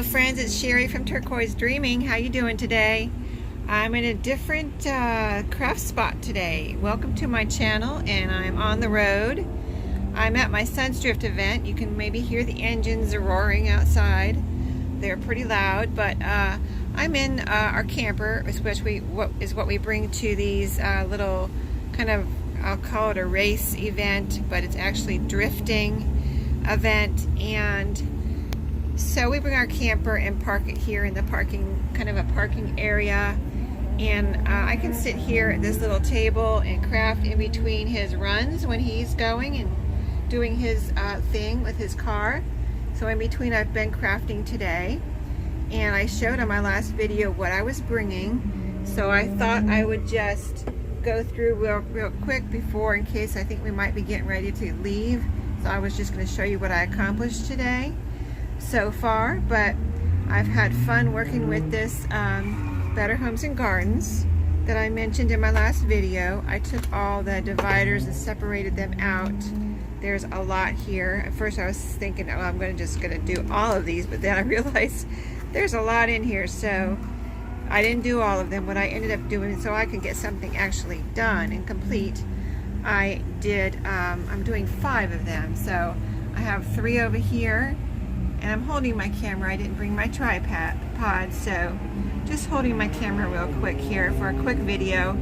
Hello friends, it's Sherry from Turquoise Dreaming. How you doing today? I'm in a different craft spot today. Welcome to my channel, and I'm on the road. I'm at my Sunsdrift event. You can maybe hear the engines roaring outside. They're pretty loud, but I'm in our camper, especially what we bring to these little kind of, I'll call it a race event, but it's actually drifting event. And so we bring our camper and park it here in the parking, kind of a parking area. And I can sit here at this little table and craft in between his runs when he's going and doing his thing with his car. So in between I've been crafting today. And I showed on my last video what I was bringing. So I thought I would just go through real quick before, in case I think we might be getting ready to leave. So I was just going to show you what I accomplished today so far, but I've had fun working with this Better Homes and Gardens that I mentioned in my last video. I took all the dividers and separated them out. There's a lot here. At first I was thinking, oh, I'm just gonna do all of these, but then I realized there's a lot in here, so I didn't do all of them. What I ended up doing, so I could get something actually done and complete, I did, I'm doing 5 of them. So I have 3 over here, and I'm holding my camera. I didn't bring my tripod, so just holding my camera real quick here for a quick video.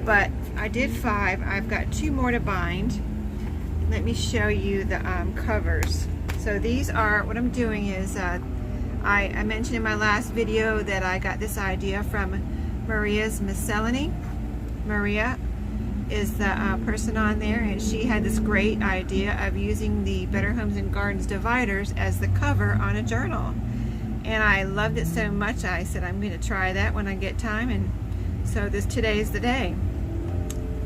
But I did 5. I've got 2 more to bind. Let me show you the covers. So these are, what I'm doing is, I mentioned in my last video that I got this idea from Maria's Miscellany. Maria is the person on there, and she had this great idea of using the Better Homes and Gardens dividers as the cover on a journal. And I loved it so much, I said I'm going to try that when I get time, and so today's the day.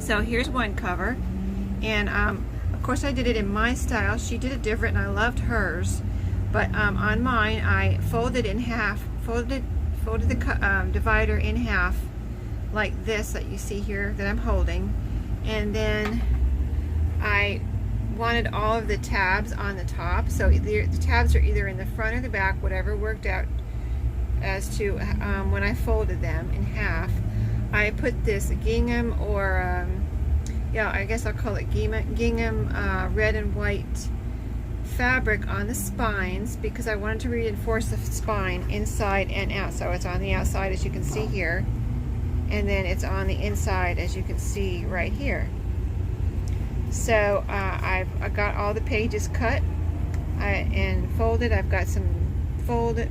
So here's one cover, and of course I did it in my style. She did it different, and I loved hers. But on mine, I folded in half, folded the divider in half, like this that you see here that I'm holding. And then I wanted all of the tabs on the top, so the tabs are either in the front or the back, whatever worked out as to when I folded them in half. I put this gingham, or yeah, I guess I'll call it gingham red and white fabric on the spines, because I wanted to reinforce the spine inside and out. So it's on the outside, as you can see here, and then it's on the inside, as you can see right here. So I got all the pages cut and folded. I've got some folded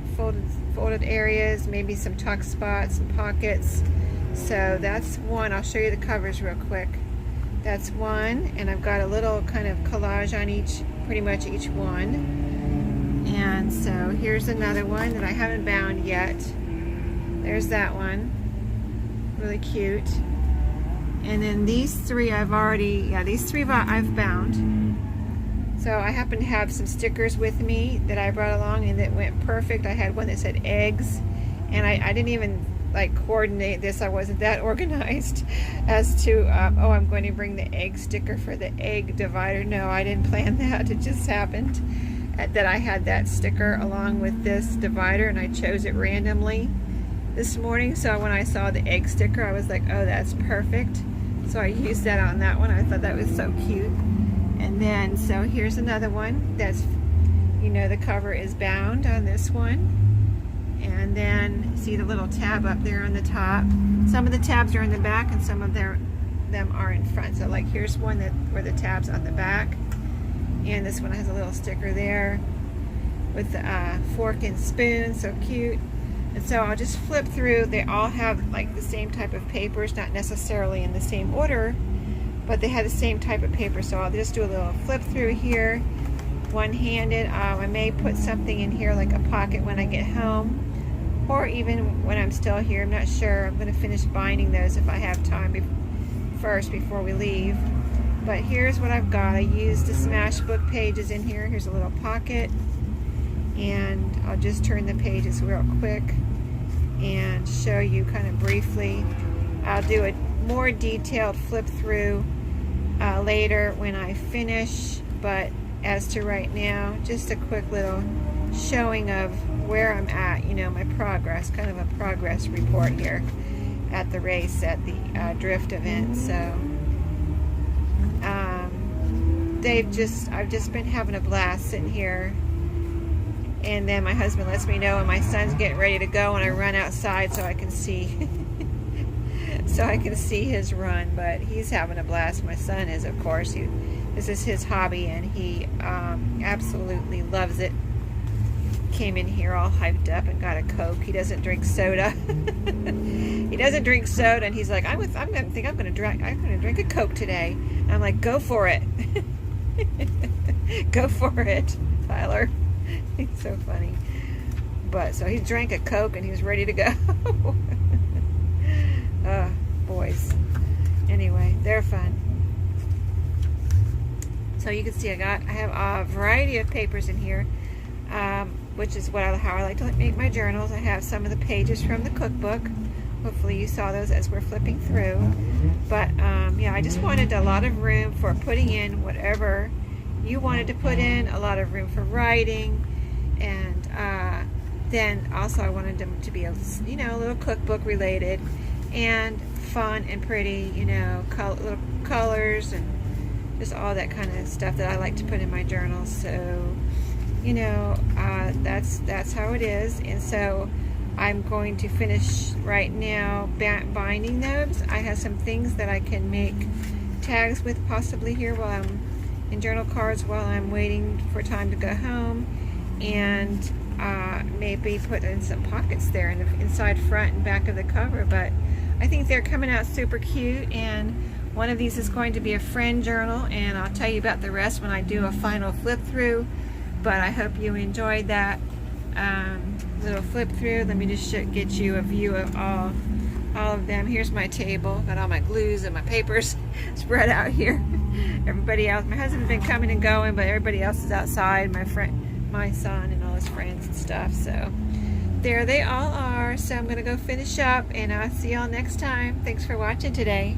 areas, maybe some tuck spots, some pockets. So that's one. I'll show you the covers real quick. That's one, and I've got a little kind of collage on each, pretty much each one. And so here's another one that I haven't bound yet. There's that one. Really cute. And then these 3 I've already, these 3 I've bound. So I happen to have some stickers with me that I brought along, and that went perfect. I had one that said eggs, and I didn't even like coordinate this. I wasn't that organized as to oh, I'm going to bring the egg sticker for the egg divider. No, I didn't plan that. It just happened that I had that sticker along with this divider, and I chose it randomly this morning. So when I saw the egg sticker, I was like, oh, that's perfect. So I used that on that one. I thought that was so cute. And then, so here's another one that's, you know, the cover is bound on this one. And then see the little tab up there on the top. Some of the tabs are in the back, and some of them are in front. So like here's one where the tab's on the back, and this one has a little sticker there with the fork and spoon. So cute. And so I'll just flip through. They all have like the same type of papers, not necessarily in the same order, but they have the same type of paper. So I'll just do a little flip through here, one-handed. I may put something in here like a pocket when I get home, or even when I'm still here. I'm not sure. I'm going to finish binding those if I have time first before we leave. But here's what I've got. I used the smash book pages in here. Here's a little pocket, and I'll just turn the pages real quick and show you kind of briefly. I'll do a more detailed flip through later when I finish, but as to right now, just a quick little showing of where I'm at, you know, my progress, kind of a progress report here at the race, at the drift event. So I've just been having a blast sitting here, and then my husband lets me know when my son's getting ready to go, and I run outside so I can see so I can see his run. But he's having a blast. My son is, of course. This is his hobby, and he absolutely loves it. Came in here all hyped up and got a Coke. He doesn't drink soda. He doesn't drink soda, and he's like, I'm gonna drink a Coke today. And I'm like, go for it. Go for it, Tyler. He's so funny. But so he drank a Coke and he was ready to go. Boys. Anyway, they're fun. So you can see I have a variety of papers in here, which is how I like to make my journals. I have some of the pages from the cookbook. Hopefully you saw those as we're flipping through. But yeah, I just wanted a lot of room for putting in whatever you wanted to put in, a lot of room for writing, and then also I wanted them to be a little cookbook related and fun and pretty, you know, little colors and just all that kind of stuff that I like to put in my journals. So, you know, that's how it is. And so I'm going to finish right now binding those. I have some things that I can make tags with possibly here while I'm in journal cards while I'm waiting for time to go home, and maybe put in some pockets there in the inside front and back of the cover. But I think they're coming out super cute, and one of these is going to be a friend journal, and I'll tell you about the rest when I do a final flip through. But I hope you enjoyed that little flip through. Let me just get you a view of all of them. Here's my table, got all my glues and my papers spread out here. Everybody else, my husband's been coming and going, but everybody else is outside, my son and all his friends and stuff. So there they all are. So I'm gonna go finish up, and I'll see y'all next time. Thanks for watching today.